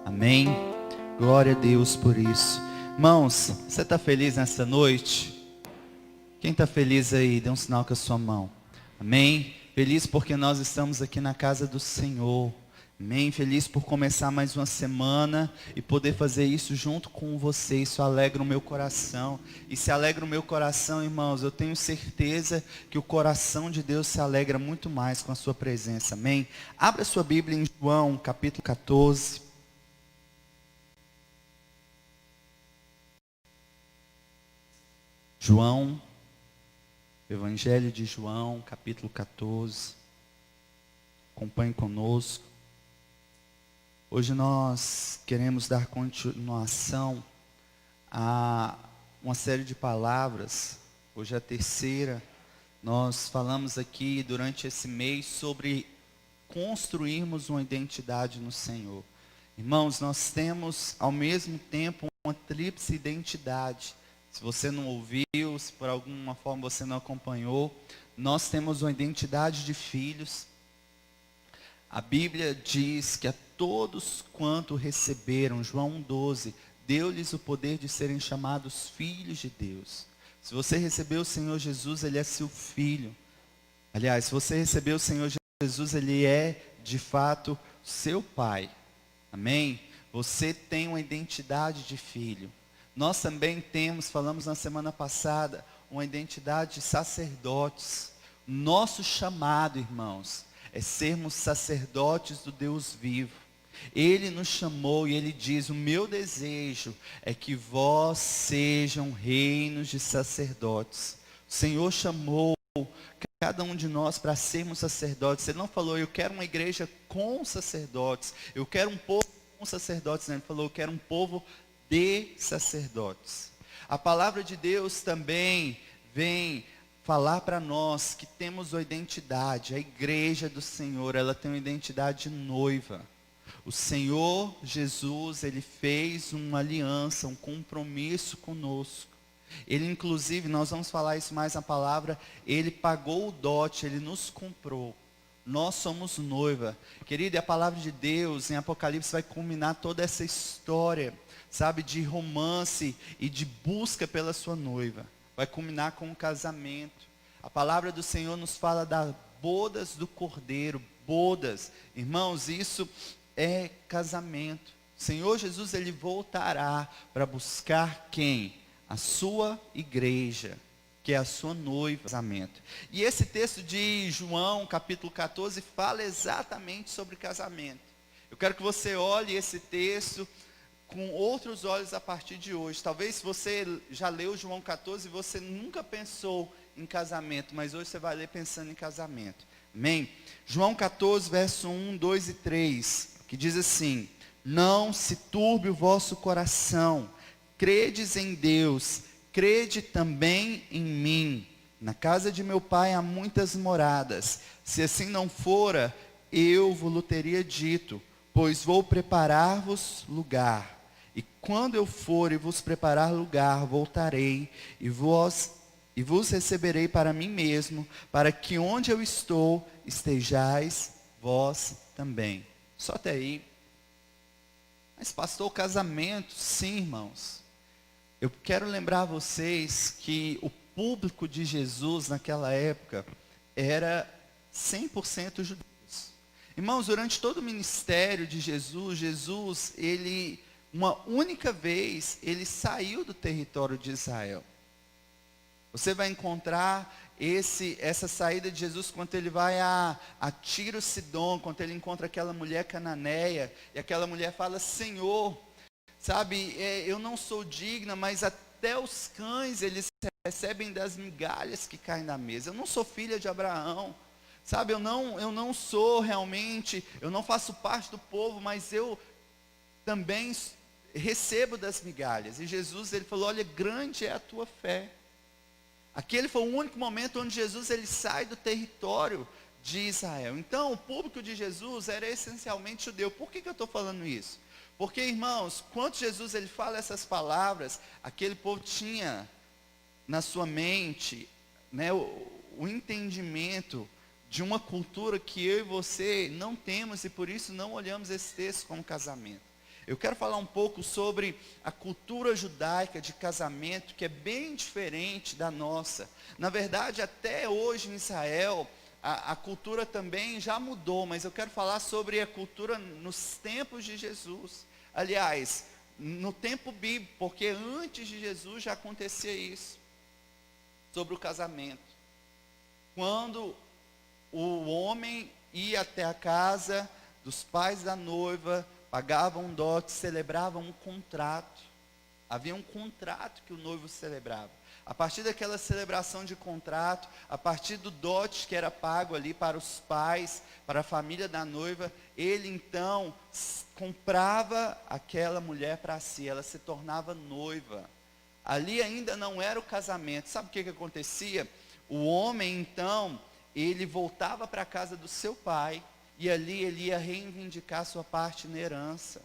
Amém. Glória a Deus por isso. Irmãos, você está feliz nessa noite? Quem está feliz aí, dê um sinal com a sua mão. Amém. Feliz porque nós estamos aqui na casa do Senhor. Amém. Feliz por começar mais uma semana e poder fazer isso junto com você. Isso alegra o meu coração. E se alegra o meu coração, irmãos, eu tenho certeza que o coração de Deus se alegra muito mais com a sua presença. Amém. Abra sua Bíblia em João, capítulo 14. João, Evangelho de João, capítulo 14. Acompanhe conosco. Hoje nós queremos dar continuação a uma série de palavras. Hoje é a terceira. Nós falamos aqui durante esse mês sobre construirmos uma identidade no Senhor. Irmãos, nós temos ao mesmo tempo uma tríplice identidade. Se você não ouviu, se por alguma forma você não acompanhou, nós temos uma identidade de filhos. A Bíblia diz que a todos quanto receberam, João 1,12, deu-lhes o poder de serem chamados filhos de Deus. Se você recebeu o Senhor Jesus, Ele é seu filho. Aliás, se você recebeu o Senhor Jesus, Ele é de fato seu pai. Amém? Você tem uma identidade de filho. Nós também temos, falamos na semana passada, uma identidade de sacerdotes. Nosso chamado, irmãos, é sermos sacerdotes do Deus vivo. Ele nos chamou e Ele diz, o meu desejo é que vós sejam reinos de sacerdotes. O Senhor chamou cada um de nós para sermos sacerdotes. Ele não falou, eu quero uma igreja com sacerdotes, eu quero um povo com sacerdotes. Ele falou, eu quero um povo de sacerdotes. A palavra de Deus também vem falar para nós que temos uma identidade. A igreja do Senhor, ela tem uma identidade de noiva. O Senhor Jesus, Ele fez uma aliança, um compromisso conosco. Ele inclusive, nós vamos falar isso mais na palavra, Ele pagou o dote, Ele nos comprou. Nós somos noiva. Querido, e a palavra de Deus em Apocalipse vai culminar toda essa história, sabe, de romance e de busca pela sua noiva. Vai culminar com um casamento. A palavra do Senhor nos fala das bodas do Cordeiro. Bodas, irmãos, isso é casamento. O Senhor Jesus, Ele voltará para buscar quem? A sua igreja, que é a sua noiva, casamento. E esse texto de João, capítulo 14, fala exatamente sobre casamento. Eu quero que você olhe esse texto com outros olhos a partir de hoje. Talvez se você já leu João 14, você nunca pensou em casamento, mas hoje você vai ler pensando em casamento. Amém? João 14, verso 1, 2 e 3, que diz assim, não se turbe o vosso coração, credes em Deus, crede também em mim. Na casa de meu pai há muitas moradas. Se assim não fora, eu vos teria dito, pois vou preparar-vos lugar. E quando eu for e vos preparar lugar, voltarei e vos receberei para mim mesmo, para que onde eu estou, estejais vós também. Só até aí. Mas pastor, casamento, sim, irmãos. Eu quero lembrar vocês que o público de Jesus naquela época era 100% judeus. Irmãos, durante todo o ministério de Jesus, ele, uma única vez, ele saiu do território de Israel. Você vai encontrar essa saída de Jesus quando ele vai a Tiro Sidom, quando ele encontra aquela mulher cananeia, e aquela mulher fala, Senhor, sabe, eu não sou digna, mas até os cães, eles recebem das migalhas que caem na mesa. Eu não sou filha de Abraão, sabe, eu não sou realmente, eu não faço parte do povo, mas eu também recebo das migalhas. E Jesus, ele falou, olha, grande é a tua fé. Aquele foi o único momento onde Jesus, ele sai do território de Israel. Então, o público de Jesus era essencialmente judeu. Por que eu estou falando isso? Porque, irmãos, quando Jesus, ele fala essas palavras, aquele povo tinha na sua mente, né, o entendimento de uma cultura que eu e você não temos, e por isso não olhamos esse texto como casamento. eu quero falar um pouco sobre a cultura judaica de casamento, que é bem diferente da nossa. Na verdade, até hoje em Israel, a cultura também já mudou, mas eu quero falar sobre a cultura nos tempos de Jesus. Aliás, no tempo bíblico, porque antes de Jesus já acontecia isso, sobre o casamento. Quando o homem ia até a casa dos pais da noiva, pagavam um dote, celebravam um contrato. Havia um contrato que o noivo celebrava. A partir daquela celebração de contrato, a partir do dote que era pago ali para os pais, para a família da noiva, ele então comprava aquela mulher para si, ela se tornava noiva. Ali ainda não era o casamento. Sabe o que acontecia? O homem então, ele voltava para a casa do seu pai, e ali ele ia reivindicar a sua parte na herança.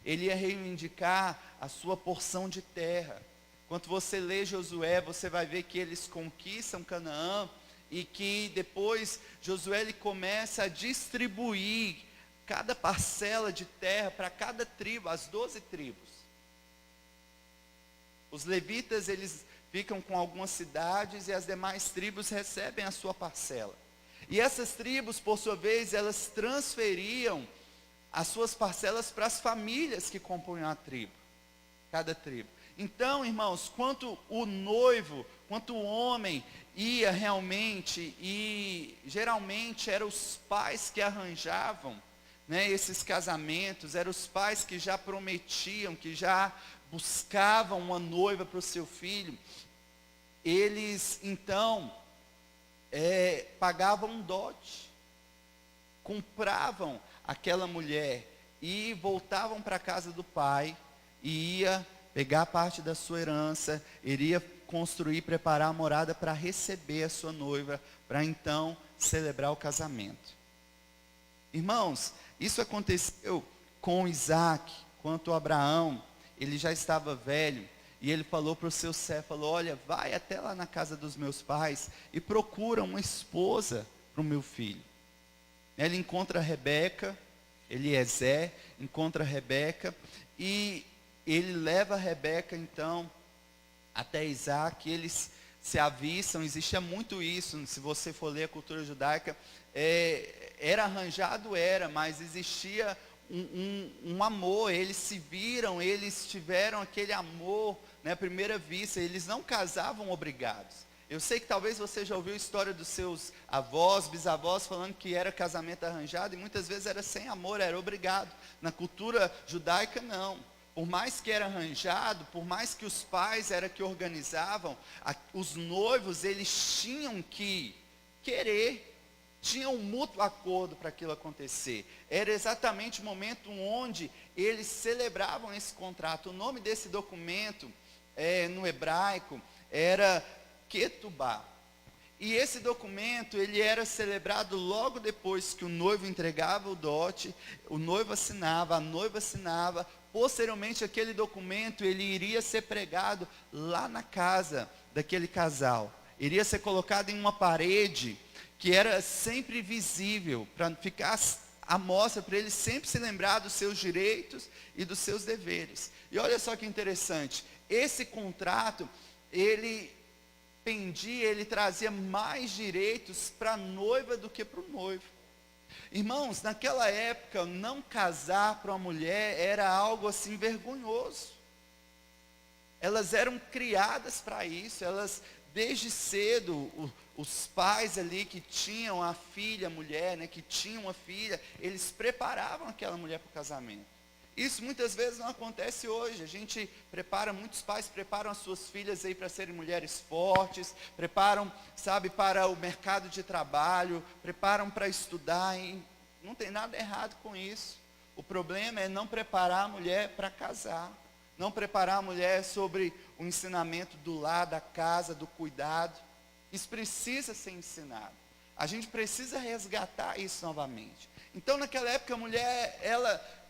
Ele ia reivindicar a sua porção de terra. Quando você lê Josué, você vai ver que eles conquistam Canaã, e que depois Josué ele começa a distribuir cada parcela de terra para cada tribo, as 12 tribos. Os levitas eles ficam com algumas cidades e as demais tribos recebem a sua parcela. E essas tribos, por sua vez, elas transferiam as suas parcelas para as famílias que compunham a tribo, cada tribo. Então, irmãos, quanto o noivo, quanto o homem ia realmente, e geralmente eram os pais que arranjavam, né, esses casamentos, eram os pais que já prometiam, que já buscavam uma noiva para o seu filho. Eles então pagavam um dote, compravam aquela mulher e voltavam para a casa do pai, e ia pegar parte da sua herança, iria construir, preparar a morada para receber a sua noiva, para então celebrar o casamento. Irmãos, isso aconteceu com Isaac, quanto Abraão, ele já estava velho, e ele falou para o seu servo, falou, olha, vai até lá na casa dos meus pais, e procura uma esposa para o meu filho. Ele encontra Rebeca, Eliezer, encontra Rebeca, e ele leva a Rebeca então até Isaac. Eles se avistam, existia muito isso, se você for ler a cultura judaica, era arranjado, mas existia um amor, eles se viram, eles tiveram aquele amor, né, à primeira vista, eles não casavam obrigados. Eu sei que talvez você já ouviu a história dos seus avós, bisavós, falando que era casamento arranjado, e muitas vezes era sem amor, era obrigado. Na cultura judaica, não. Por mais que era arranjado, por mais que os pais era que organizavam, os noivos, eles tinham que querer, tinham um mútuo acordo para aquilo acontecer. Era exatamente o momento onde eles celebravam esse contrato. O nome desse documento, no hebraico, era Ketubá. E esse documento, ele era celebrado logo depois que o noivo entregava o dote, o noivo assinava, a noiva assinava. Posteriormente, aquele documento, ele iria ser pregado lá na casa daquele casal. Iria ser colocado em uma parede que era sempre visível, para ficar à mostra, para ele sempre se lembrar dos seus direitos e dos seus deveres. E olha só que interessante, esse contrato, ele trazia mais direitos para a noiva do que para o noivo. Irmãos, naquela época, não casar para uma mulher era algo assim vergonhoso. Elas eram criadas para isso, elas desde cedo, os pais ali que tinham a filha, a mulher, né, que tinham uma filha, eles preparavam aquela mulher para o casamento. Isso muitas vezes não acontece hoje. A gente muitos pais preparam as suas filhas aí para serem mulheres fortes, preparam, sabe, para o mercado de trabalho, preparam para estudar, e não tem nada errado com isso. O problema é não preparar a mulher para casar, não preparar a mulher sobre o ensinamento do lar, da casa, do cuidado. Isso precisa ser ensinado. A gente precisa resgatar isso novamente. Então, naquela época, a mulher,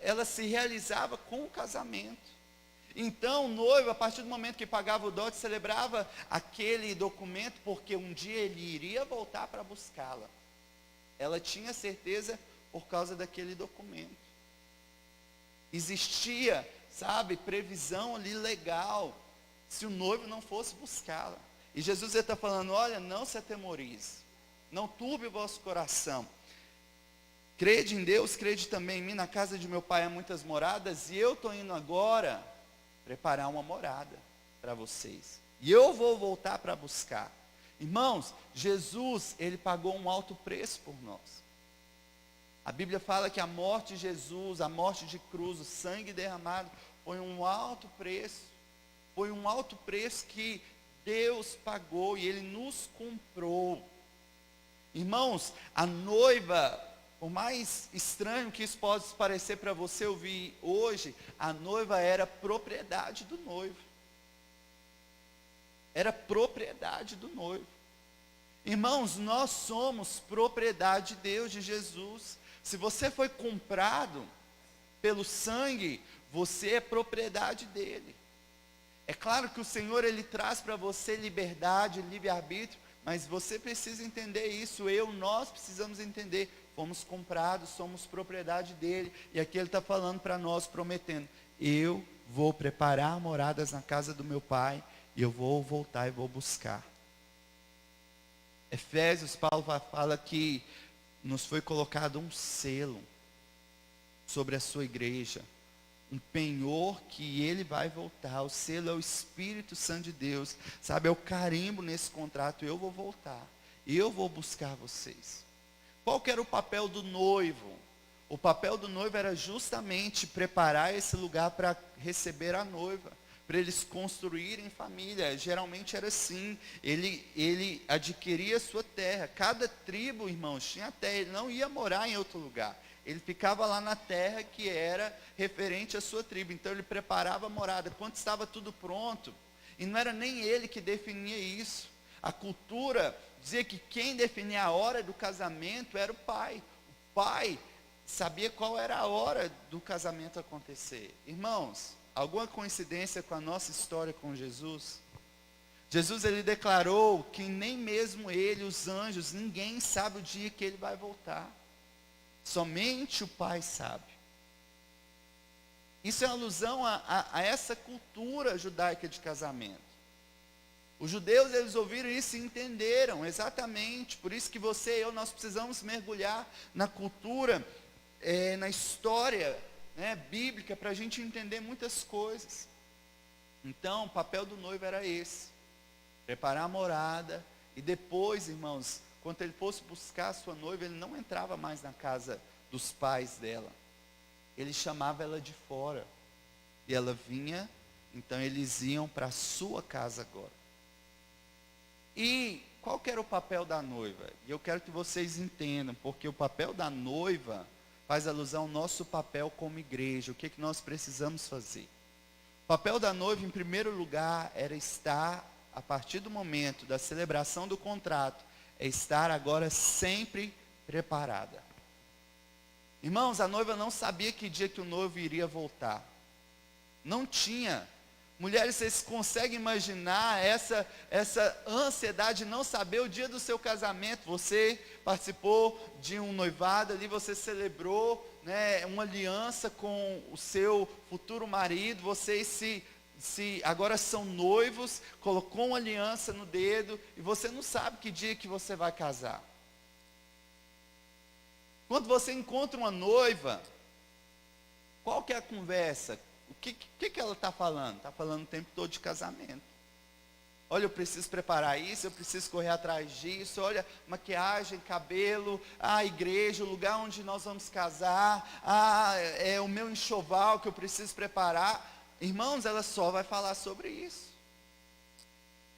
ela se realizava com o casamento. Então, o noivo, a partir do momento que pagava o dote, celebrava aquele documento, porque um dia ele iria voltar para buscá-la. Ela tinha certeza por causa daquele documento. Existia, sabe, previsão ali legal, se o noivo não fosse buscá-la. E Jesus está falando, olha, não se atemorize, não turbe o vosso coração. Crede em Deus, crede também em mim. Na casa de meu pai há muitas moradas, e eu estou indo agora preparar uma morada para vocês. E eu vou voltar para buscar. Irmãos, Jesus, ele pagou um alto preço por nós. A Bíblia fala que a morte de Jesus, a morte de cruz, o sangue derramado, foi um alto preço. Foi um alto preço que Deus pagou e Ele nos comprou. Irmãos, a noiva, por mais estranho que isso possa parecer para você ouvir hoje, a noiva era propriedade do noivo. Era propriedade do noivo. Irmãos, nós somos propriedade de Deus, de Jesus. Se você foi comprado pelo sangue, você é propriedade dele. É claro que o Senhor, ele traz para você liberdade, livre-arbítrio, mas você precisa entender isso, nós precisamos entender. Fomos comprados, somos propriedade dele. E aqui ele está falando para nós, prometendo, eu vou preparar moradas na casa do meu pai, e eu vou voltar e vou buscar. Efésios, Paulo fala que nos foi colocado um selo sobre a sua igreja, um penhor que ele vai voltar. O selo é o Espírito Santo de Deus, sabe, é o carimbo nesse contrato. Eu vou voltar, eu vou buscar vocês. Qual que era o papel do noivo? O papel do noivo era justamente preparar esse lugar para receber a noiva, para eles construírem família. Geralmente era assim, ele adquiria a sua terra. Cada tribo, irmãos, tinha terra, ele não ia morar em outro lugar. Ele ficava lá na terra que era referente à sua tribo. Então ele preparava a morada. Quando estava tudo pronto, e não era nem ele que definia isso. A cultura dizia que quem definia a hora do casamento era o pai. O pai sabia qual era a hora do casamento acontecer. Irmãos, alguma coincidência com a nossa história com Jesus? Jesus, ele declarou que nem mesmo ele, os anjos, ninguém sabe o dia que ele vai voltar. Somente o Pai sabe. Isso é uma alusão a essa cultura judaica de casamento. Os judeus, eles ouviram isso e entenderam exatamente. Por isso que você e eu, nós precisamos mergulhar na cultura, na história, bíblica, para a gente entender muitas coisas. Então, o papel do noivo era esse: preparar a morada. E depois, irmãos, quando ele fosse buscar a sua noiva, ele não entrava mais na casa dos pais dela. Ele chamava ela de fora. E ela vinha, então eles iam para a sua casa agora. E qual que era o papel da noiva? E eu quero que vocês entendam, porque o papel da noiva faz alusão ao nosso papel como igreja. O que nós precisamos fazer? O papel da noiva, em primeiro lugar, era estar, a partir do momento da celebração do contrato, é estar agora sempre preparada. Irmãos, a noiva não sabia que dia que o noivo iria voltar. Não tinha. Mulheres, vocês conseguem imaginar essa ansiedade de não saber o dia do seu casamento? Você participou de um noivado ali, você celebrou, uma aliança com o seu futuro marido, vocês se agora são noivos, colocou uma aliança no dedo, e você não sabe que dia que você vai casar. Quando você encontra uma noiva, qual que é a conversa? O que ela está falando? Está falando o tempo todo de casamento. Olha, eu preciso preparar isso, eu preciso correr atrás disso. Olha, maquiagem, cabelo, a igreja, o lugar onde nós vamos casar. É o meu enxoval que eu preciso preparar. Irmãos, ela só vai falar sobre isso.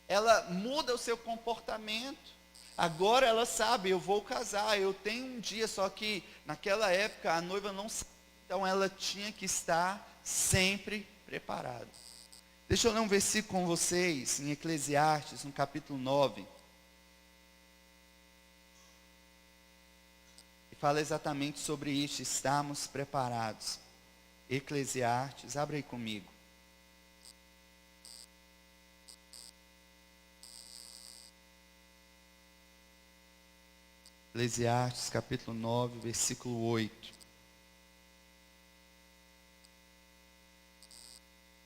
Ela muda o seu comportamento. Agora ela sabe, eu vou casar, eu tenho um dia. Só que naquela época a noiva não sabia. Então ela tinha que estar sempre preparada. Deixa eu ler um versículo com vocês, em Eclesiastes, no capítulo 9. E fala exatamente sobre isso, estarmos preparados. Eclesiastes, abre aí comigo. Eclesiastes, capítulo 9, versículo 8.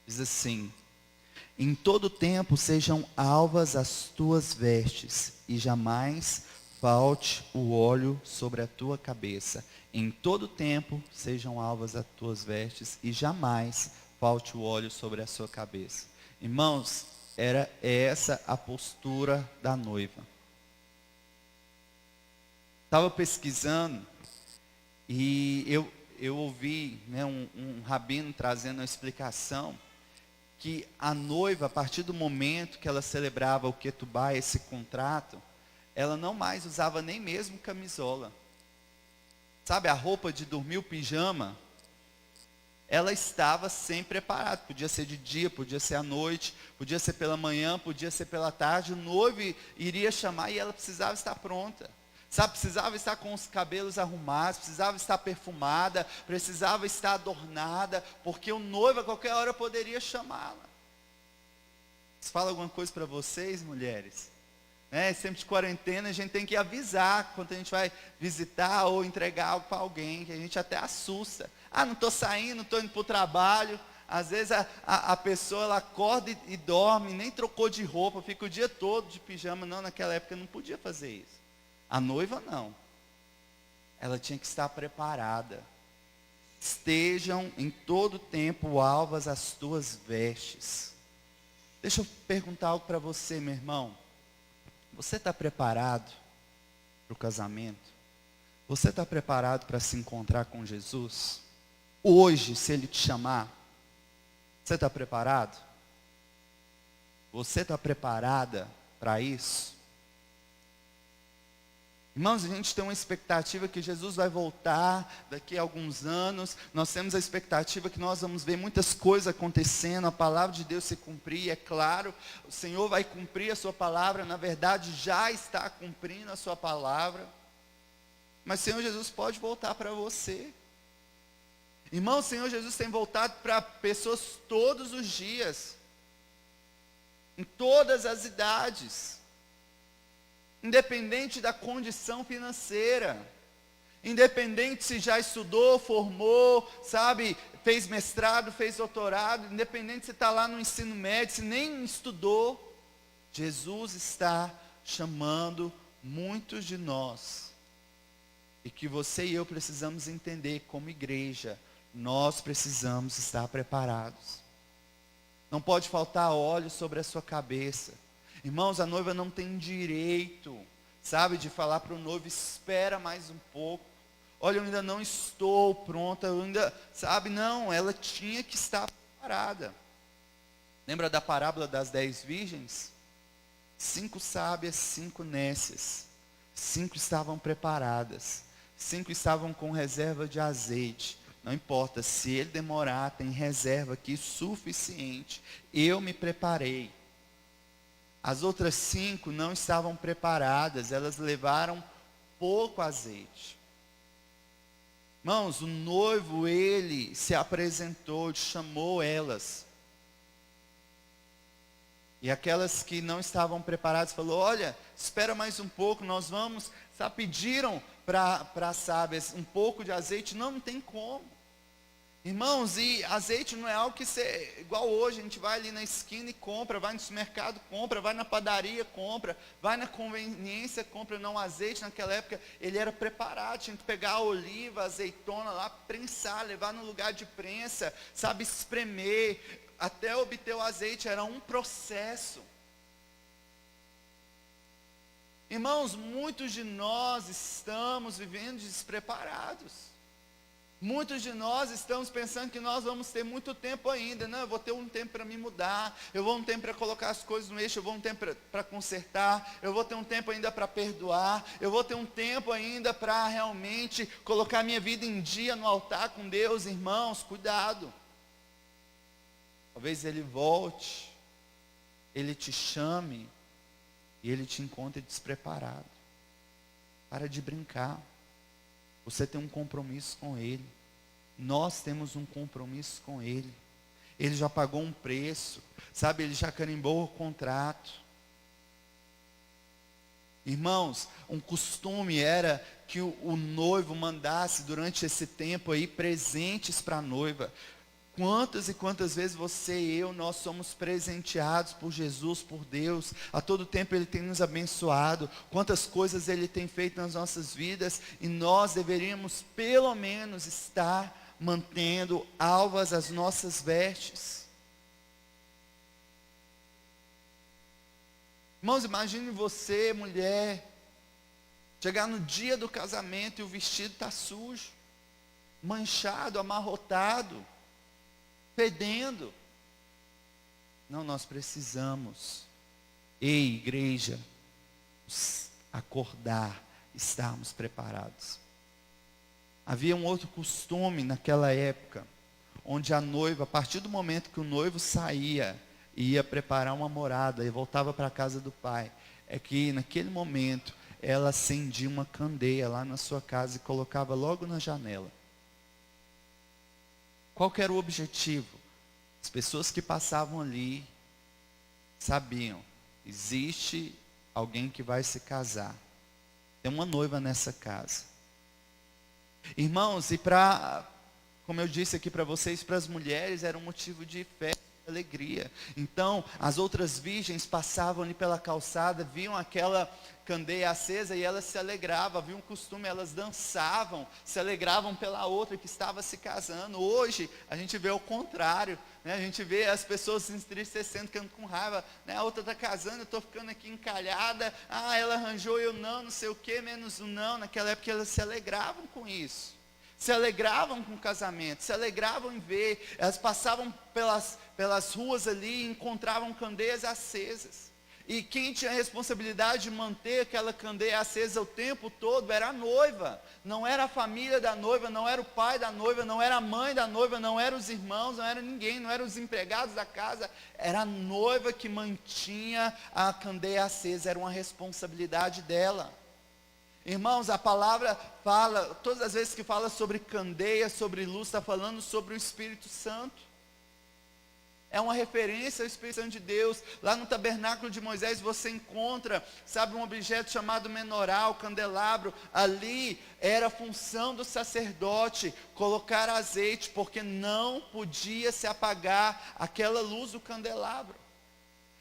Diz assim: em todo tempo sejam alvas as tuas vestes, e jamais falte o óleo sobre a tua cabeça. Em todo tempo sejam alvas as tuas vestes, e jamais falte o óleo sobre a sua cabeça. Irmãos, era essa a postura da noiva. Estava pesquisando e eu ouvi, né, um rabino trazendo uma explicação que a noiva, a partir do momento que ela celebrava o Ketubá, esse contrato, ela não mais usava nem mesmo camisola. Sabe, a roupa de dormir, o pijama, ela estava sempre preparada. Podia ser de dia, podia ser à noite, podia ser pela manhã, podia ser pela tarde. O noivo iria chamar e ela precisava estar pronta. Sabe, precisava estar com os cabelos arrumados, precisava estar perfumada, precisava estar adornada, porque o noivo a qualquer hora poderia chamá-la. Isso fala alguma coisa para vocês, mulheres? Sempre de quarentena, a gente tem que avisar quando a gente vai visitar ou entregar algo para alguém, que a gente até assusta. Ah, não estou saindo, não estou indo para o trabalho. Às vezes a pessoa ela acorda e dorme, nem trocou de roupa, fica o dia todo de pijama. Não, naquela época não podia fazer isso. A noiva não. Ela tinha que estar preparada. Estejam em todo tempo alvas as tuas vestes. Deixa eu perguntar algo para você, meu irmão. Você está preparado para o casamento? Você está preparado para se encontrar com Jesus? Hoje, se Ele te chamar, você está preparado? Você está preparada para isso? Irmãos, a gente tem uma expectativa que Jesus vai voltar daqui a alguns anos. Nós temos a expectativa que nós vamos ver muitas coisas acontecendo, a palavra de Deus se cumprir. É claro, o Senhor vai cumprir a sua palavra, na verdade já está cumprindo a sua palavra. Mas o Senhor Jesus pode voltar para você. Irmão, o Senhor Jesus tem voltado para pessoas todos os dias, em todas as idades. Independente da condição financeira, independente se já estudou, formou, sabe, fez mestrado, fez doutorado, independente se está lá no ensino médio, se nem estudou, Jesus está chamando muitos de nós. E que você e eu precisamos entender como igreja, nós precisamos estar preparados. Não pode faltar óleo sobre a sua cabeça. Irmãos, a noiva não tem direito, sabe, de falar para o noivo: espera mais um pouco. Olha, eu ainda não estou pronta, eu ainda, sabe, não, ela tinha que estar preparada. Lembra da parábola das 10 virgens? 5 sábias, 5 nécias. 5 estavam preparadas. 5 estavam com reserva de azeite. Não importa, se ele demorar, tem reserva aqui suficiente. Eu me preparei. As outras 5 não estavam preparadas, elas levaram pouco azeite. Irmãos, o noivo, ele se apresentou, chamou elas. E aquelas que não estavam preparadas, falou: olha, espera mais um pouco, nós vamos. Pediram para as sábias um pouco de azeite, não tem como. Irmãos, e azeite não é algo que você, igual hoje, a gente vai ali na esquina e compra, vai no supermercado, compra, vai na padaria, compra, vai na conveniência, compra. Não, azeite naquela época, ele era preparado, tinha que pegar a oliva, a azeitona lá, prensar, levar no lugar de prensa, sabe, espremer, até obter o azeite, era um processo. Irmãos, muitos de nós estamos vivendo despreparados. Muitos de nós estamos pensando que nós vamos ter muito tempo ainda. Não, eu vou ter um tempo para me mudar, eu vou ter um tempo para colocar as coisas no eixo, eu vou ter um tempo para consertar, eu vou ter um tempo ainda para perdoar, eu vou ter um tempo ainda para realmente colocar minha vida em dia no altar com Deus. Irmãos, cuidado. Talvez Ele volte, Ele te chame e Ele te encontre despreparado. Para de brincar. Você tem um compromisso com Ele. Nós temos um compromisso com Ele. Ele já pagou um preço, sabe? Ele já carimbou o contrato. Irmãos, um costume era que o noivo mandasse durante esse tempo aí presentes para a noiva. Quantas e quantas vezes você e eu, nós somos presenteados por Jesus, por Deus, a todo tempo Ele tem nos abençoado, quantas coisas Ele tem feito nas nossas vidas, e nós deveríamos pelo menos estar mantendo alvas as nossas vestes. Irmãos, imagine você, mulher, chegar no dia do casamento e o vestido está sujo, manchado, amarrotado, fedendo. Não, nós precisamos, ei, igreja, acordar, estarmos preparados. Havia um outro costume naquela época, onde a noiva, a partir do momento que o noivo saía, ia preparar uma morada e voltava para a casa do pai, é que naquele momento ela acendia uma candeia lá na sua casa e colocava logo na janela. Qual que era o objetivo? As pessoas que passavam ali sabiam, existe alguém que vai se casar. Tem uma noiva nessa casa. Irmãos, e como eu disse aqui para vocês, para as mulheres era um motivo de festa, de alegria. Então, as outras virgens passavam ali pela calçada, viam aquela candeia acesa e elas se alegravam, havia um costume, elas dançavam, se alegravam pela outra que estava se casando. Hoje, a gente vê o contrário, né? A gente vê as pessoas se entristecendo, ficando com raiva, né? A outra está casando, eu estou ficando aqui encalhada, ela arranjou, eu não sei o que, menos o não. Naquela época elas se alegravam com isso, se alegravam com o casamento, se alegravam em ver, elas passavam pelas ruas ali e encontravam candeias acesas. E quem tinha a responsabilidade de manter aquela candeia acesa o tempo todo era a noiva. Não era a família da noiva, não era o pai da noiva, não era a mãe da noiva, não eram os irmãos, não era ninguém, não eram os empregados da casa. Era a noiva que mantinha a candeia acesa, era uma responsabilidade dela. Irmãos, a palavra fala, todas as vezes que fala sobre candeia, sobre luz, está falando sobre o Espírito Santo. É uma referência ao Espírito Santo de Deus. Lá no tabernáculo de Moisés você encontra, sabe, um objeto chamado menorá, o candelabro. Ali era a função do sacerdote colocar azeite, porque não podia se apagar aquela luz do candelabro.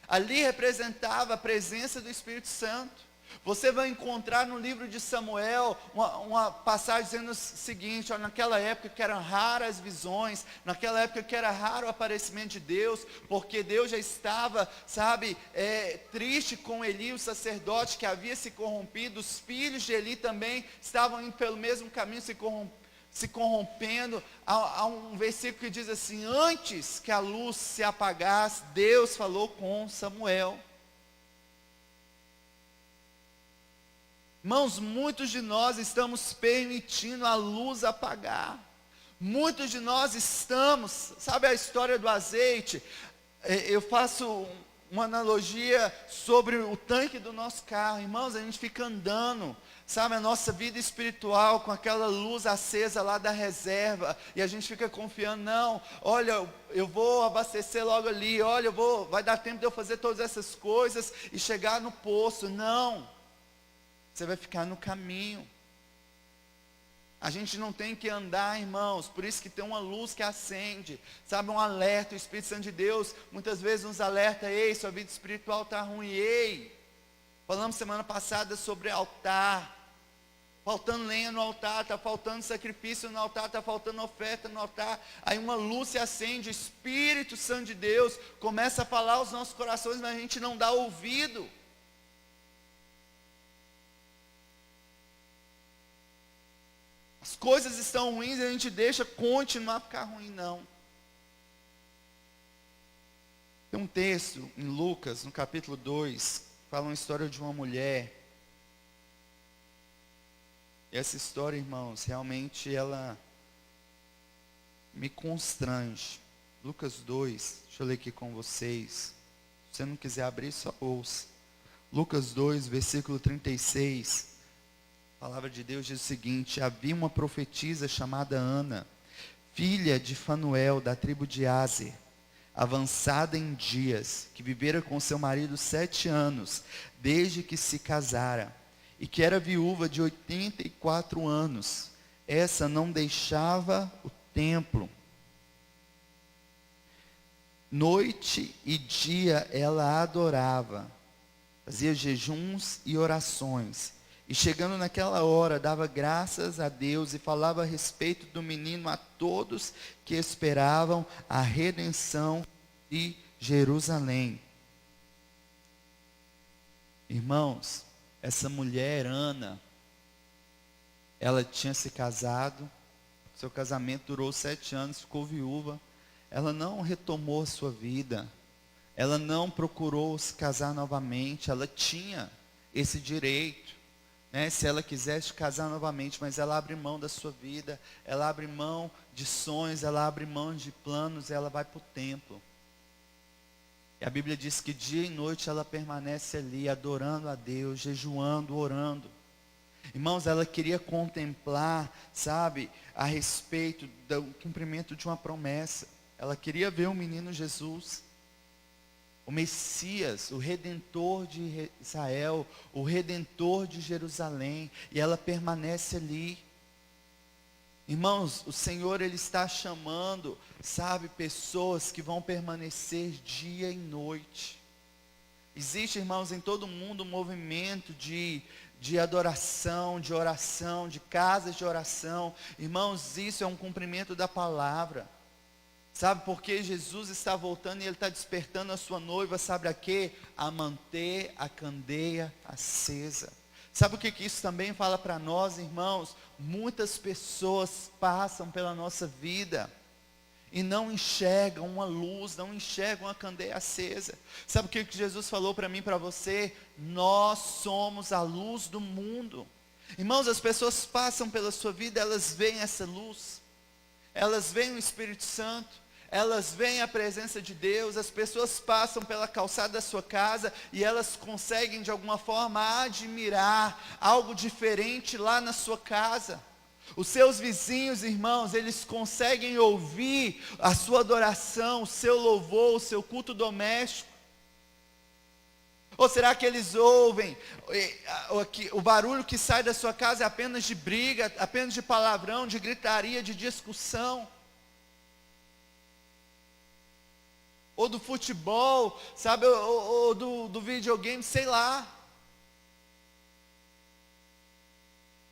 Ali representava a presença do Espírito Santo. Você vai encontrar no livro de Samuel uma passagem dizendo o seguinte: naquela época que eram raras visões, naquela época que era raro o aparecimento de Deus, porque Deus já estava, triste com Eli, o sacerdote que havia se corrompido. Os filhos de Eli também estavam indo pelo mesmo caminho, se corrompendo. Há um versículo que diz assim: antes que a luz se apagasse, Deus falou com Samuel. Irmãos, muitos de nós estamos permitindo a luz apagar. Muitos de nós estamos, sabe a história do azeite? Eu faço uma analogia sobre o tanque do nosso carro. Irmãos, a gente fica andando, sabe, a nossa vida espiritual com aquela luz acesa lá da reserva, e a gente fica confiando, não, olha, eu vou abastecer logo ali, olha, vai dar tempo de eu fazer todas essas coisas e chegar no poço. Não. Você vai ficar no caminho. A gente não tem que andar, irmãos, por isso que tem uma luz que acende, sabe, um alerta. O Espírito Santo de Deus muitas vezes nos alerta: ei, sua vida espiritual está ruim, ei. Falamos semana passada sobre altar, faltando lenha no altar, está faltando sacrifício no altar, está faltando oferta no altar. Aí uma luz se acende, o Espírito Santo de Deus começa a falar aos nossos corações, mas a gente não dá ouvido. As coisas estão ruins e a gente deixa continuar a ficar ruim, não. Tem um texto em Lucas, no capítulo 2, que fala uma história de uma mulher. E essa história, irmãos, realmente ela me constrange. Lucas 2, deixa eu ler aqui com vocês. Se você não quiser abrir, só ouça. Lucas 2, versículo 36. A palavra de Deus diz o seguinte: havia uma profetisa chamada Ana, filha de Fanuel, da tribo de Aser, avançada em dias, que vivera com seu marido 7 anos, desde que se casara, e que era viúva de 84 anos. Essa não deixava o templo, Noite e dia ela adorava, fazia jejuns e orações. E chegando naquela hora, dava graças a Deus e falava a respeito do menino a todos que esperavam a redenção de Jerusalém. Irmãos, essa mulher, Ana, ela tinha se casado, seu casamento durou 7 anos, ficou viúva. Ela não retomou a sua vida, ela não procurou se casar novamente, ela tinha esse direito, né? Se ela quisesse casar novamente, mas ela abre mão da sua vida, ela abre mão de sonhos, ela abre mão de planos, ela vai para o templo. E a Bíblia diz que dia e noite ela permanece ali, adorando a Deus, jejuando, orando. Irmãos, ela queria contemplar, sabe, a respeito do cumprimento de uma promessa. Ela queria ver o menino Jesus, o Messias, o Redentor de Israel, o Redentor de Jerusalém. E ela permanece ali. Irmãos, o Senhor, Ele está chamando, sabe, pessoas que vão permanecer dia e noite. Existe, irmãos, em todo mundo um movimento de adoração, de oração, de casas de oração. Irmãos, isso é um cumprimento da palavra. Sabe, porque Jesus está voltando e Ele está despertando a sua noiva, sabe a quê? A manter a candeia acesa. Sabe o que isso também fala para nós, irmãos? Muitas pessoas passam pela nossa vida e não enxergam uma luz, não enxergam a candeia acesa. Sabe o que Jesus falou para mim e para você? Nós somos a luz do mundo. Irmãos, as pessoas passam pela sua vida, elas veem essa luz, elas veem o Espírito Santo, elas veem a presença de Deus. As pessoas passam pela calçada da sua casa e elas conseguem de alguma forma admirar algo diferente lá na sua casa. Os seus vizinhos, irmãos, eles conseguem ouvir a sua adoração, o seu louvor, o seu culto doméstico. Ou será que eles ouvem o barulho que sai da sua casa é apenas de briga, apenas de palavrão, de gritaria, de discussão? Ou do futebol, sabe, ou do videogame, sei lá.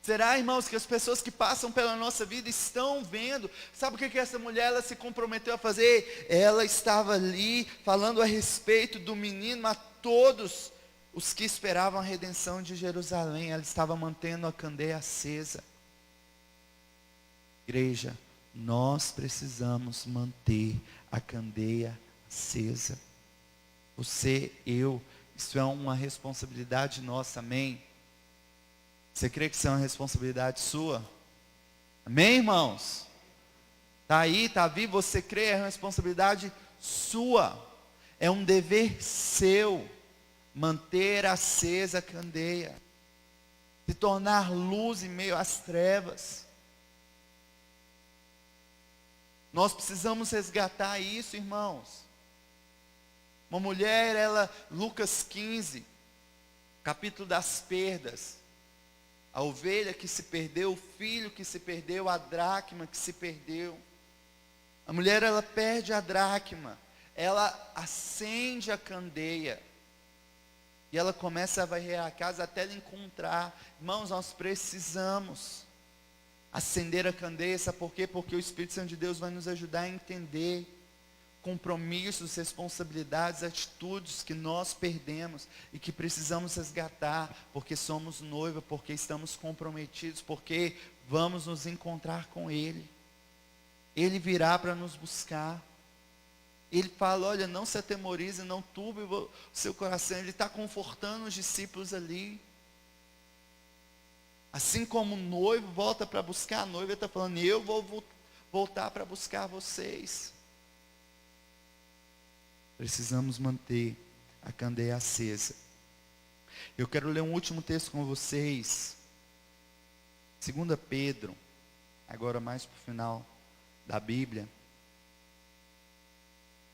Será, irmãos, que as pessoas que passam pela nossa vida estão vendo? Sabe o que essa mulher ela se comprometeu a fazer? Ela estava ali falando a respeito do menino a todos os que esperavam a redenção de Jerusalém. Ela estava mantendo a candeia acesa. Igreja, nós precisamos manter a candeia acesa. Você, eu, isso é uma responsabilidade nossa, amém? Você crê que isso é uma responsabilidade sua? Amém, irmãos? Está aí, está vivo, você crê, é uma responsabilidade sua. É um dever seu, manter acesa a candeia, se tornar luz em meio às trevas. Nós precisamos resgatar isso, irmãos. Uma mulher, Lucas 15, capítulo das perdas. A ovelha que se perdeu, o filho que se perdeu, a dracma que se perdeu. A mulher, ela perde a dracma, ela acende a candeia, e ela começa a varrer a casa até ela encontrar. Irmãos, nós precisamos acender a candeia, sabe por quê? Porque o Espírito Santo de Deus vai nos ajudar a entender compromissos, responsabilidades, atitudes que nós perdemos e que precisamos resgatar, porque somos noiva, porque estamos comprometidos, porque vamos nos encontrar com Ele. Ele virá para nos buscar. Ele fala, olha, não se atemorize, não turbe o seu coração. Ele está confortando os discípulos ali. Assim como o noivo volta para buscar a noiva, ele está falando, eu vou voltar para buscar vocês. Precisamos manter a candeia acesa. Eu quero ler um último texto com vocês. 2 Pedro, agora mais para o final da Bíblia.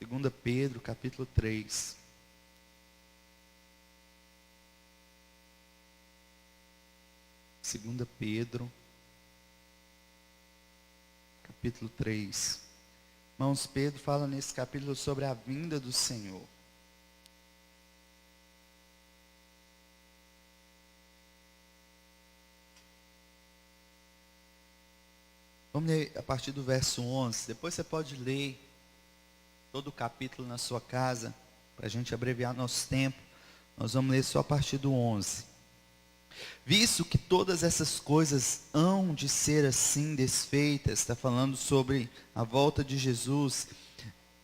2 Pedro, capítulo 3. Segunda Pedro, capítulo 3. Irmãos, Pedro fala nesse capítulo sobre a vinda do Senhor. Vamos ler a partir do verso 11. Depois você pode ler todo o capítulo na sua casa, para a gente abreviar nosso tempo. Nós vamos ler só a partir do 11. Visto que todas essas coisas hão de ser assim desfeitas, está falando sobre a volta de Jesus,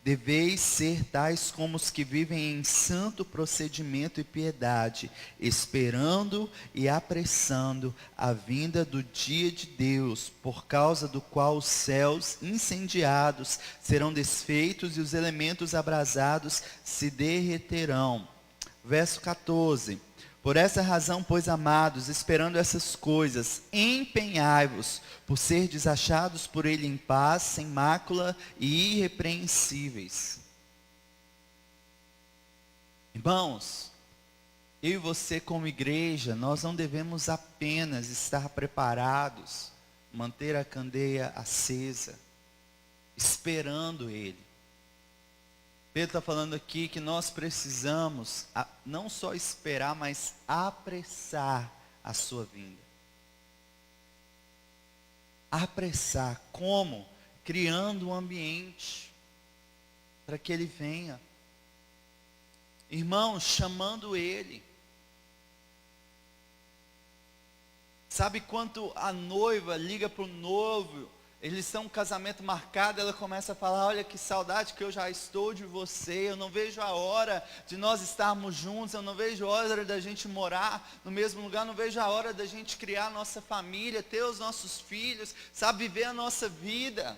deveis ser tais como os que vivem em santo procedimento e piedade, esperando e apressando a vinda do dia de Deus, por causa do qual os céus incendiados serão desfeitos e os elementos abrasados se derreterão. Verso 14. Por essa razão, pois, amados, esperando essas coisas, empenhai-vos por ser desachados por ele em paz, sem mácula e irrepreensíveis. Irmãos, eu e você como igreja, nós não devemos apenas estar preparados, manter a candeia acesa, esperando ele. Pedro está falando aqui que nós precisamos não só esperar, mas apressar a sua vinda. Apressar, como? Criando um ambiente para que ele venha. Irmãos, chamando ele. Sabe quanto a noiva liga para o noivo? Eles estão um casamento marcado, ela começa a falar, olha que saudade que eu já estou de você, eu não vejo a hora de nós estarmos juntos, eu não vejo a hora da gente morar no mesmo lugar, não vejo a hora da gente criar a nossa família, ter os nossos filhos, sabe, viver a nossa vida.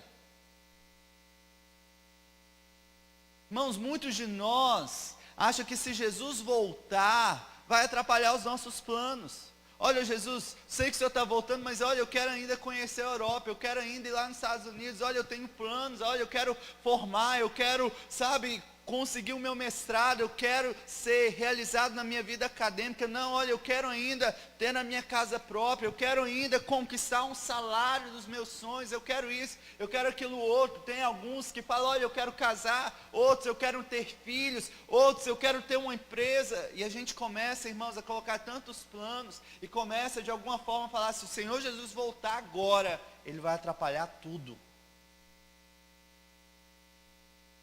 Irmãos, muitos de nós acham que se Jesus voltar, vai atrapalhar os nossos planos. Olha, Jesus, sei que o Senhor está voltando, mas olha, eu quero ainda conhecer a Europa, eu quero ainda ir lá nos Estados Unidos, olha, eu tenho planos, olha, eu quero formar, eu quero, sabe, conseguir o meu mestrado, eu quero ser realizado na minha vida acadêmica, não, olha, eu quero ainda ter a minha casa própria, eu quero ainda conquistar um salário dos meus sonhos, eu quero isso, eu quero aquilo outro. Tem alguns que falam, olha, eu quero casar, outros eu quero ter filhos, outros eu quero ter uma empresa, e a gente começa, irmãos, a colocar tantos planos, e começa de alguma forma a falar, se o Senhor Jesus voltar agora, Ele vai atrapalhar tudo.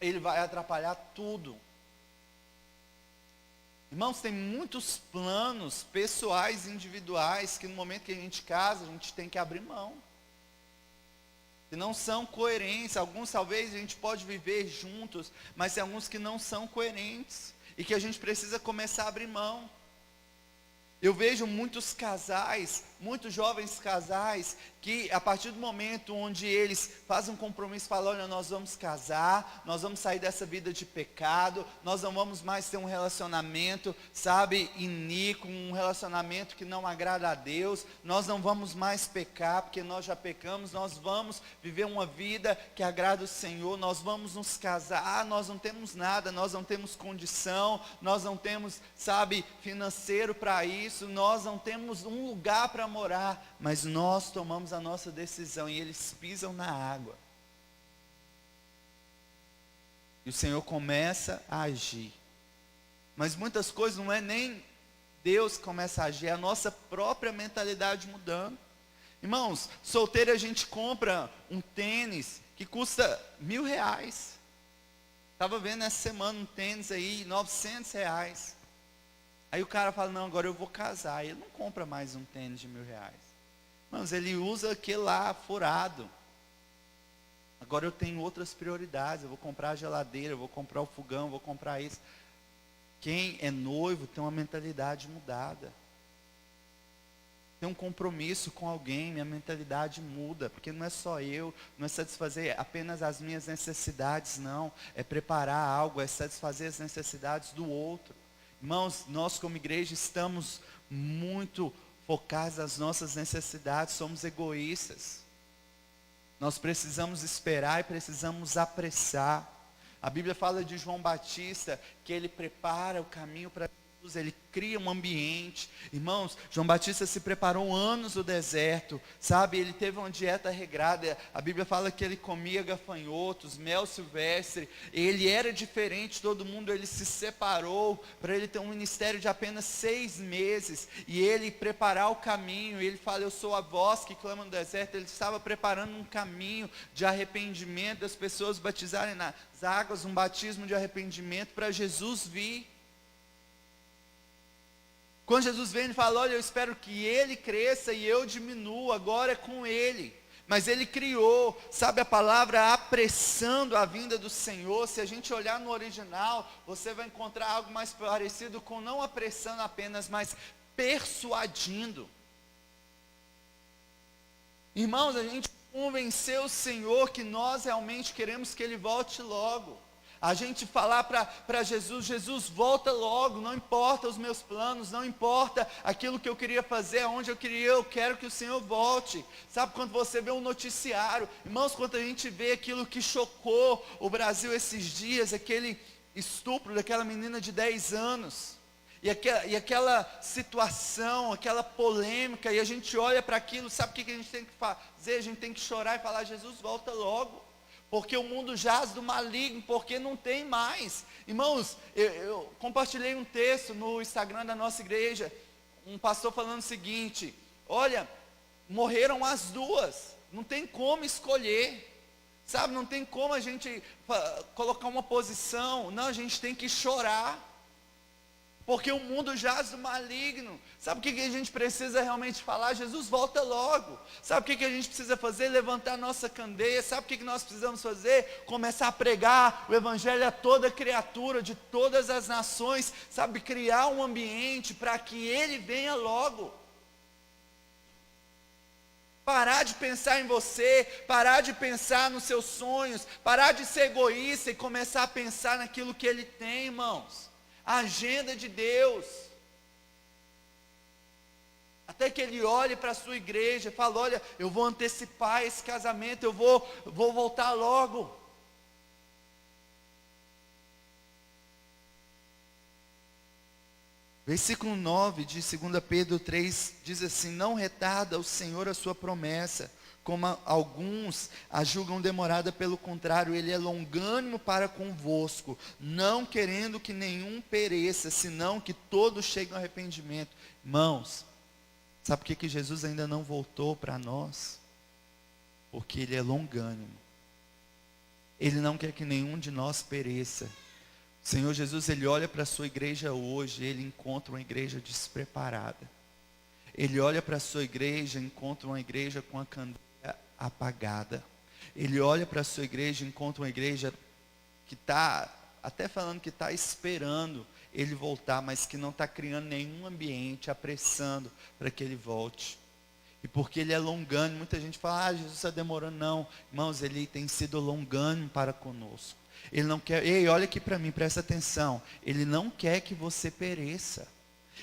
Ele vai atrapalhar tudo. Irmãos, tem muitos planos pessoais, individuais, que no momento que a gente casa, a gente tem que abrir mão. Que não são coerentes. Alguns talvez a gente pode viver juntos, mas tem alguns que não são coerentes. E que a gente precisa começar a abrir mão. Eu vejo muitos casais, muitos jovens casais, que a partir do momento onde eles fazem um compromisso, falam, olha, nós vamos casar, nós vamos sair dessa vida de pecado, nós não vamos mais ter um relacionamento, sabe, iníquo, um relacionamento que não agrada a Deus, nós não vamos mais pecar, porque nós já pecamos, nós vamos viver uma vida que agrada o Senhor, nós vamos nos casar, nós não temos nada, nós não temos condição, nós não temos, sabe, financeiro para isso, nós não temos um lugar para morar, mas nós tomamos a nossa decisão e eles pisam na água. E o Senhor começa a agir. Mas muitas coisas não é nem Deus que começa a agir, é a nossa própria mentalidade mudando. Irmãos, solteiro a gente compra um tênis que custa R$1.000. Estava vendo essa semana um tênis aí, R$900. Aí o cara fala, não, agora eu vou casar. Ele não compra mais um tênis de R$1.000. Mas ele usa aquele lá furado. Agora eu tenho outras prioridades. Eu vou comprar a geladeira, eu vou comprar o fogão, eu vou comprar isso. Quem é noivo tem uma mentalidade mudada. Tem um compromisso com alguém, minha mentalidade muda. Porque não é só eu, não é satisfazer apenas as minhas necessidades, não. É preparar algo, é satisfazer as necessidades do outro. Irmãos, nós como igreja estamos muito focados nas nossas necessidades, somos egoístas. Nós precisamos esperar e precisamos apressar. A Bíblia fala de João Batista, que ele prepara o caminho para Jesus ele cria um ambiente. Irmãos, João Batista se preparou anos no deserto, sabe? Ele teve uma dieta regrada. A Bíblia fala que ele comia gafanhotos, mel silvestre. Ele era diferente de todo mundo. Ele se separou para ele ter um ministério de apenas 6 meses. E ele preparar o caminho. Ele fala, eu sou a voz que clama no deserto. Ele estava preparando um caminho de arrependimento, das pessoas batizarem nas águas, um batismo de arrependimento para Jesus vir. Quando Jesus vem, ele fala, olha, eu espero que ele cresça e eu diminua, agora é com ele. Mas ele criou, sabe a palavra apressando a vinda do Senhor. Se a gente olhar no original, você vai encontrar algo mais parecido com não apressando apenas, mas persuadindo. Irmãos, a gente convenceu o Senhor que nós realmente queremos que ele volte logo. A gente falar para Jesus, Jesus, volta logo, não importa os meus planos, não importa aquilo que eu queria fazer, aonde eu queria, eu quero que o Senhor volte. Sabe quando você vê um noticiário, irmãos, quando a gente vê aquilo que chocou o Brasil esses dias, aquele estupro daquela menina de 10 anos, e aquela situação, aquela polêmica, e a gente olha para aquilo, sabe o que a gente tem que fazer? A gente tem que chorar e falar, Jesus, volta logo. Porque o mundo jaz do maligno, porque não tem mais. Irmãos, eu compartilhei um texto no Instagram da nossa igreja, um pastor falando o seguinte, olha, morreram as duas, não tem como escolher, sabe, não tem como a gente colocar uma posição, não, a gente tem que chorar. Porque o mundo jaz do maligno. Sabe o que a gente precisa realmente falar? Jesus, volta logo. Sabe o que a gente precisa fazer? Levantar a nossa candeia. Sabe o que nós precisamos fazer? Começar a pregar o evangelho a toda criatura, de todas as nações. Sabe, criar um ambiente para que ele venha logo. Parar de pensar em você, parar de pensar nos seus sonhos, parar de ser egoísta e começar a pensar naquilo que ele tem, irmãos. A agenda de Deus, até que ele olhe para a sua igreja e fale, olha, eu vou antecipar esse casamento, eu vou voltar logo. Versículo 9 de 2 Pedro 3, diz assim, não retarda o Senhor a sua promessa, como alguns a julgam demorada, pelo contrário, ele é longânimo para convosco, não querendo que nenhum pereça, senão que todos cheguem ao arrependimento. Irmãos, sabe por que Jesus ainda não voltou para nós? Porque ele é longânimo. Ele não quer que nenhum de nós pereça. O Senhor Jesus, ele olha para a sua igreja hoje, ele encontra uma igreja despreparada. Ele olha para a sua igreja, encontra uma igreja com a candeia apagada. Ele olha para a sua igreja, encontra uma igreja que está, até falando que está esperando ele voltar, mas que não está criando nenhum ambiente, apressando para que ele volte. E porque ele é longânimo, muita gente fala, Jesus está demorando. Não, irmãos, ele tem sido longânimo para conosco. Ele não quer, ei, olha aqui para mim, presta atenção. Ele não quer que você pereça.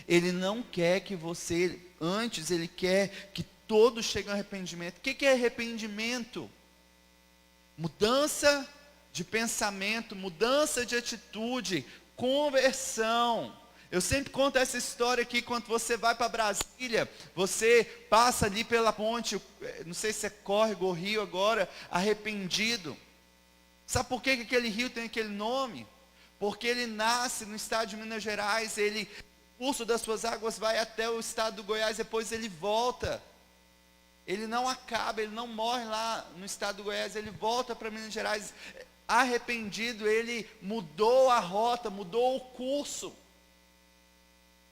Ele não quer que você, antes ele quer que todos cheguem ao arrependimento. O que é arrependimento? Mudança de pensamento, mudança de atitude, conversão. Eu sempre conto essa história aqui, quando você vai para Brasília, você passa ali pela ponte, não sei se é córrego ou rio agora, arrependido. Sabe por que aquele rio tem aquele nome? Porque ele nasce no estado de Minas Gerais, o curso das suas águas vai até o estado do Goiás, depois ele volta. Ele não acaba, ele não morre lá no estado do Goiás, ele volta para Minas Gerais. Arrependido, ele mudou a rota, mudou o curso.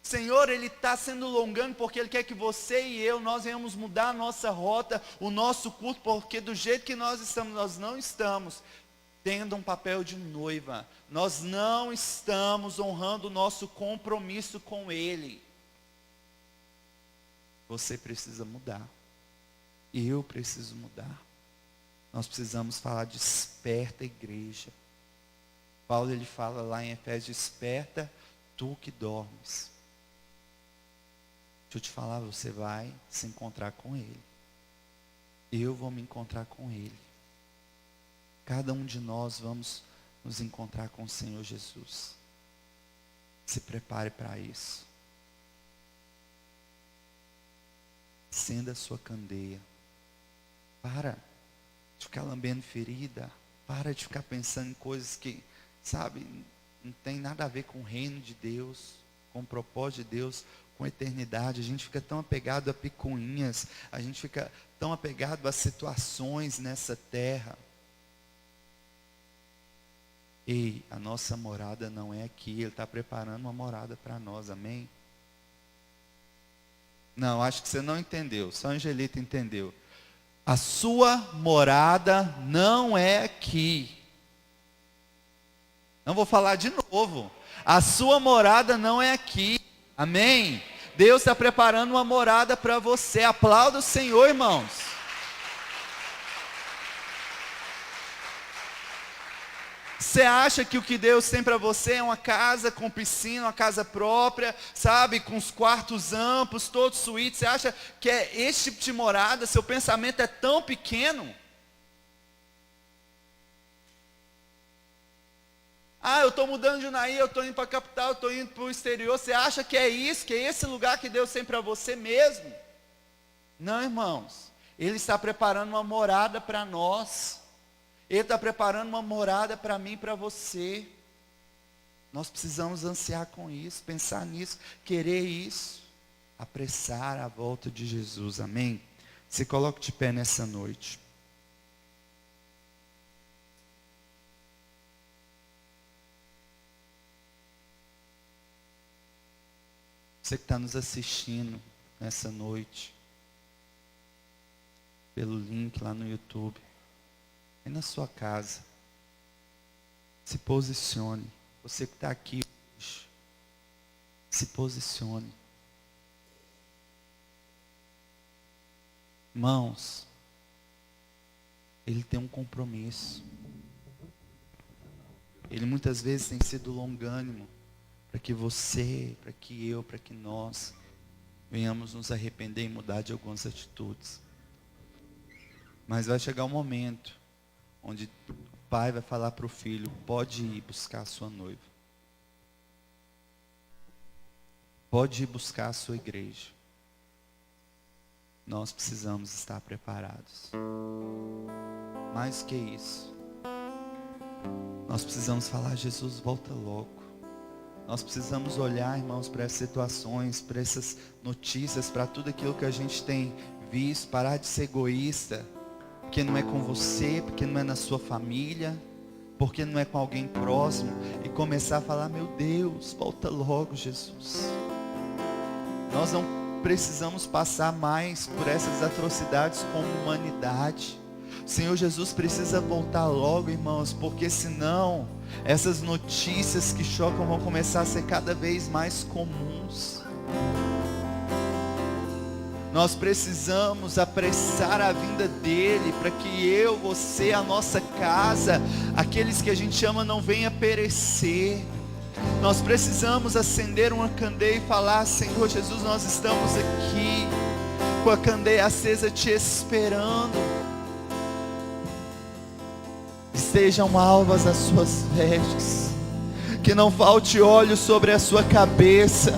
Senhor, ele está sendo longânimo porque ele quer que você e eu, nós venhamos mudar a nossa rota, o nosso curso, porque do jeito que nós estamos, nós não estamos tendo um papel de noiva. Nós não estamos honrando o nosso compromisso com ele. Você precisa mudar. Eu preciso mudar. Nós precisamos falar, desperta, igreja. Paulo, ele fala lá em Efésios, desperta tu que dormes. Deixa eu te falar, você vai se encontrar com ele. Eu vou me encontrar com ele. Cada um de nós vamos nos encontrar com o Senhor Jesus. Se prepare para isso. Acenda a sua candeia. Para de ficar lambendo ferida. Para de ficar pensando em coisas que, sabe, não tem nada a ver com o reino de Deus, com o propósito de Deus, com a eternidade. A gente fica tão apegado a picuinhas, a gente fica tão apegado a situações nessa terra. Ei, a nossa morada não é aqui, Ele está preparando uma morada para nós, amém? Não, acho que você não entendeu, só a Angelita entendeu. A sua morada não é aqui. Não vou falar de novo. A sua morada não é aqui. Amém? Deus está preparando uma morada para você. Aplauda o Senhor, irmãos. Você acha que o que Deus tem para você é uma casa com piscina, uma casa própria, sabe, com os quartos amplos, todos suítes? Você acha que é esse tipo de morada? Seu pensamento é tão pequeno? Ah, eu estou mudando de Unaí, eu estou indo para a capital, eu estou indo para o exterior. Você acha que é isso, que é esse lugar que Deus tem para você mesmo? Não, irmãos. Ele está preparando uma morada para nós. Ele está preparando uma morada para mim e para você. Nós precisamos ansiar com isso, pensar nisso, querer isso. Apressar a volta de Jesus, amém? Se coloque de pé nessa noite. Você que está nos assistindo nessa noite, pelo link lá no YouTube, aí na sua casa, se posicione. Você que está aqui hoje, se posicione. Irmãos, Ele tem um compromisso. Ele muitas vezes tem sido longânimo, para que você, para que eu, para que nós venhamos nos arrepender e mudar de algumas atitudes. Mas vai chegar um momento onde o pai vai falar para o filho: pode ir buscar a sua noiva, pode ir buscar a sua igreja. Nós precisamos estar preparados. Mais que isso, nós precisamos falar: Jesus, volta logo. Nós precisamos olhar, irmãos, para essas situações, para essas notícias, para tudo aquilo que a gente tem visto, parar de ser egoísta, porque não é com você, porque não é na sua família, porque não é com alguém próximo, e começar a falar: meu Deus, volta logo, Jesus. Nós não precisamos passar mais por essas atrocidades como humanidade. O Senhor Jesus precisa voltar logo, irmãos, porque senão essas notícias que chocam vão começar a ser cada vez mais comuns. Nós precisamos apressar a vinda dEle, para que eu, você, a nossa casa, aqueles que a gente ama, não venha perecer. Nós precisamos acender uma candeia e falar: Senhor Jesus, nós estamos aqui com a candeia acesa te esperando. Estejam alvas as suas vestes, que não falte óleo sobre a sua cabeça,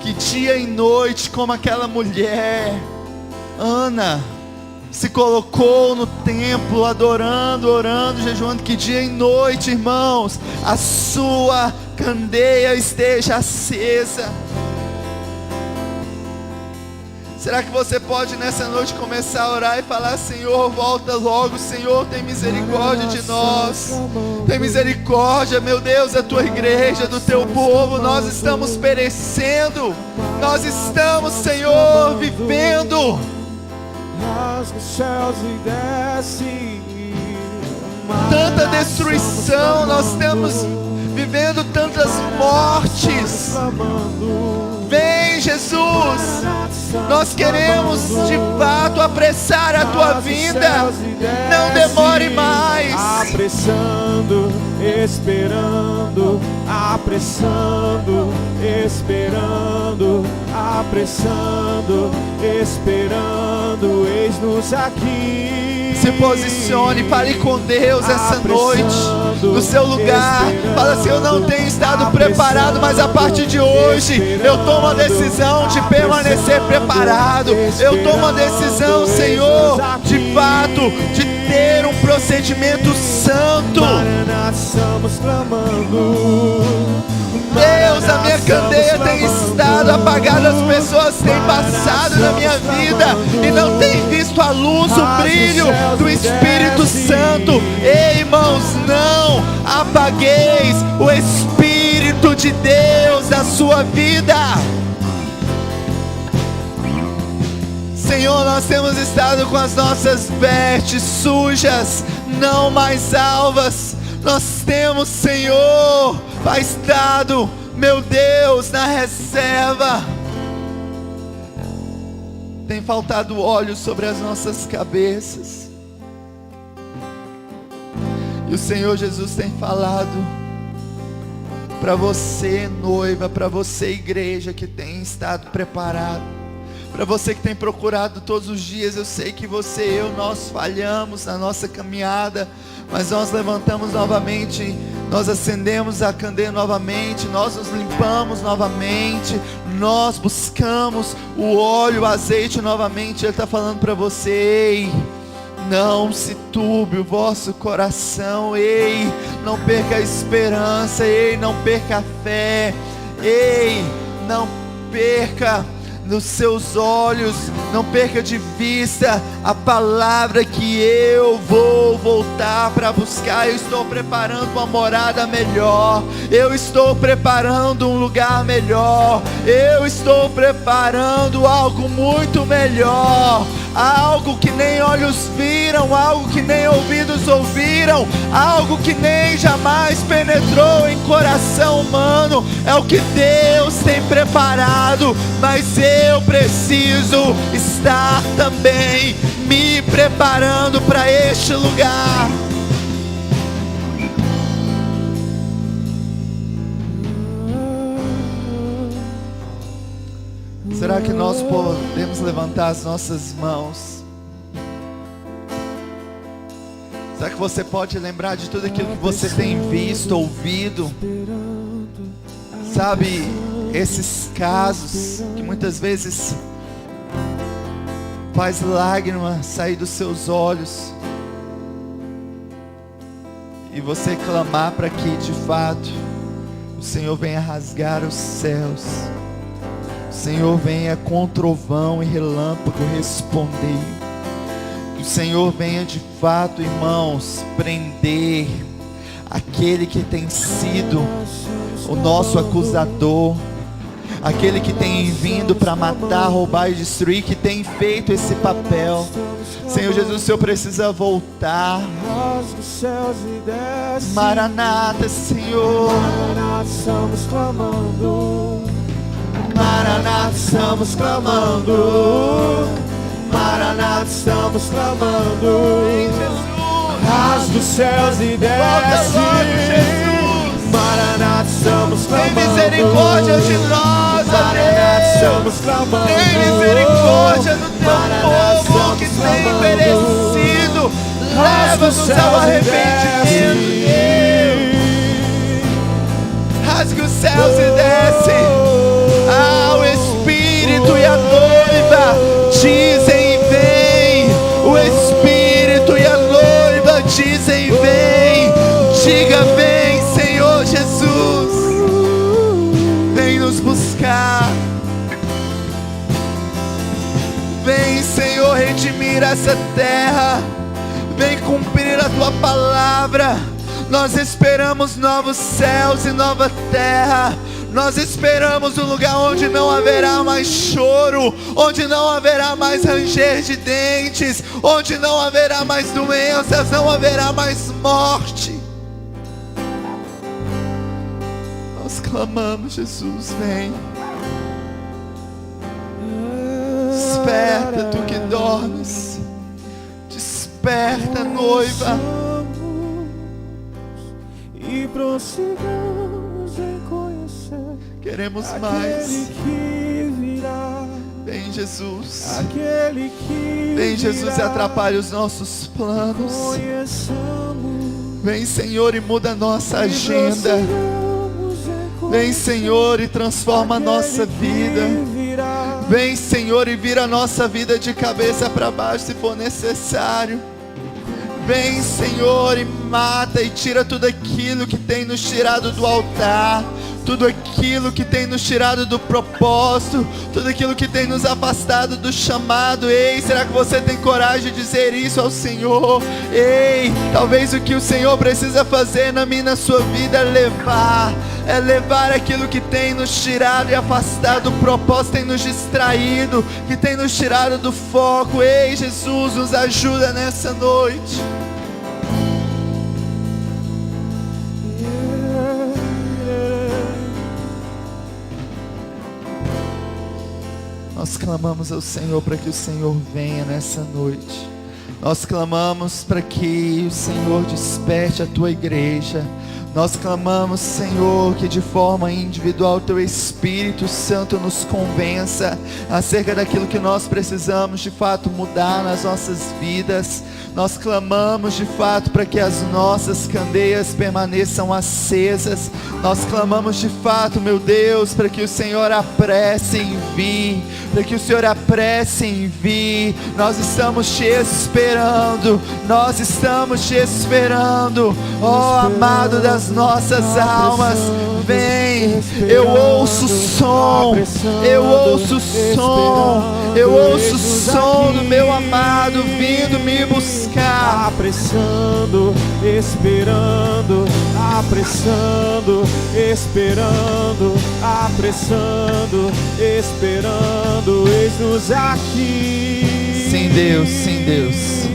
que dia e noite, como aquela mulher Ana, se colocou no templo adorando, orando, jejuando, que dia e noite, irmãos, a sua candeia esteja acesa. Será que você pode nessa noite começar a orar e falar: Senhor, volta logo, Senhor, tem misericórdia de nós, tem misericórdia, meu Deus, da tua igreja, do teu povo. Nós estamos perecendo, nós estamos, Senhor, vivendo tanta destruição, nós estamos vivendo tantas mortes. Vem, Jesus, nós queremos de fato apressar a tua vinda. Não demore mais. Apressando esperando, apressando, esperando, apressando, esperando, eis-nos aqui. Se posicione, fale com Deus essa noite, no seu lugar. Fala assim: eu não tenho estado preparado, mas a partir de hoje eu tomo a decisão de permanecer preparado. Eu tomo a decisão, Senhor, de fato, de ter um procedimento santo. Estamos clamando. Deus, a minha candeia tem estado apagada, as pessoas têm passado na minha vida e não têm visto a luz, o brilho do Espírito Santo. Ei, irmãos, não apagueis o Espírito de Deus da sua vida. Senhor, nós temos estado com as nossas vestes sujas, não mais alvas. Nós temos, Senhor, estado, meu Deus, na reserva. Tem faltado óleo sobre as nossas cabeças. E o Senhor Jesus tem falado para você, noiva, para você, igreja, que tem estado preparado. Para você que tem procurado todos os dias. Eu sei que você e eu, nós falhamos na nossa caminhada, mas nós levantamos novamente, nós acendemos a candeia novamente, nós nos limpamos novamente, nós buscamos o óleo, o azeite novamente. Ele está falando para você: ei, não se turbe o vosso coração, ei, não perca a esperança, ei, não perca a fé, ei, não perca nos seus olhos, não perca de vista a palavra que eu vou voltar para buscar. Eu estou preparando uma morada melhor, eu estou preparando um lugar melhor, eu estou preparando algo muito melhor, algo que nem olhos viram, algo que nem ouvidos ouviram, algo que nem jamais penetrou em coração humano. É o que Deus tem preparado, mas eu preciso estar também me preparando para este lugar. Será que nós podemos levantar as nossas mãos? Será que você pode lembrar de tudo aquilo que você tem visto, ouvido? Sabe, esses casos que muitas vezes faz lágrima sair dos seus olhos, e você clamar para que de fato o Senhor venha rasgar os céus, o Senhor venha com trovão e relâmpago responder, que o Senhor venha de fato, irmãos, prender aquele que tem sido o nosso acusador, aquele que tem vindo para matar, roubar e destruir, que tem feito esse papel. Senhor Jesus, o Senhor precisa voltar. Maranata, Senhor. Maranata, estamos clamando. Maranata, estamos clamando. Maranata, estamos clamando. Em Jesus, rasga os céus e desce. volta logo, Jesus. Maranata, estamos clamando. Tem misericórdia de nós, Maranata, Deus. estamos clamando. Tem misericórdia do teu povo que tem perecido. Leva-nos ao arrependimento, Deus. Rasga os céus e desce. Ah, o Espírito e a noiva dizem: vem. O Espírito e a noiva dizem: vem. Diga: vem, Senhor Jesus. Vem nos buscar. Vem, Senhor, redimir essa terra. Vem cumprir a tua palavra. Nós esperamos novos céus e nova terra. Nós esperamos um lugar onde não haverá mais choro, onde não haverá mais ranger de dentes, onde não haverá mais doenças, não haverá mais morte. Nós clamamos: Jesus, vem. Desperta, tu que dormes. Desperta, noiva. E prossigamos em conhecer Queremos aquele mais. que virá, Vem, Jesus. aquele que Vem, Jesus, e virá. atrapalha os nossos planos. Conheçamos Vem, Senhor, e muda a nossa e agenda. prossigamos em Vem, conhecer Senhor, e transforma a nossa aquele vida. que virá. Vem, Senhor, e vira a nossa vida de cabeça para baixo se for necessário. Vem, Senhor, e mata e tira tudo aquilo que tem nos tirado do altar, tudo aquilo que tem nos tirado do propósito, tudo aquilo que tem nos afastado do chamado. Ei, será que você tem coragem de dizer isso ao Senhor? Ei, talvez o que o Senhor precisa fazer na minha e na sua vida é levar aquilo que tem nos tirado e afastado do propósito, tem nos distraído, que tem nos tirado do foco. Ei, Jesus, nos ajuda nessa noite. Nós clamamos ao Senhor para que o Senhor venha nessa noite. Nós clamamos para que o Senhor desperte a tua igreja. Nós clamamos, Senhor, que de forma individual Teu Espírito Santo nos convença acerca daquilo que nós precisamos de fato mudar nas nossas vidas. Nós clamamos de fato para que as nossas candeias permaneçam acesas. Nós clamamos de fato, meu Deus, para que o Senhor apresse em vir, para que o Senhor apresse em vir. Nós estamos te esperando, nós estamos te esperando, ó amado das nossas almas. Vem, eu ouço o som, eu ouço o som, eu ouço o som do meu amado vindo me buscar. Apressando, esperando, apressando, esperando, apressando, esperando, eis-nos aqui. Sim, Deus, sim, Deus.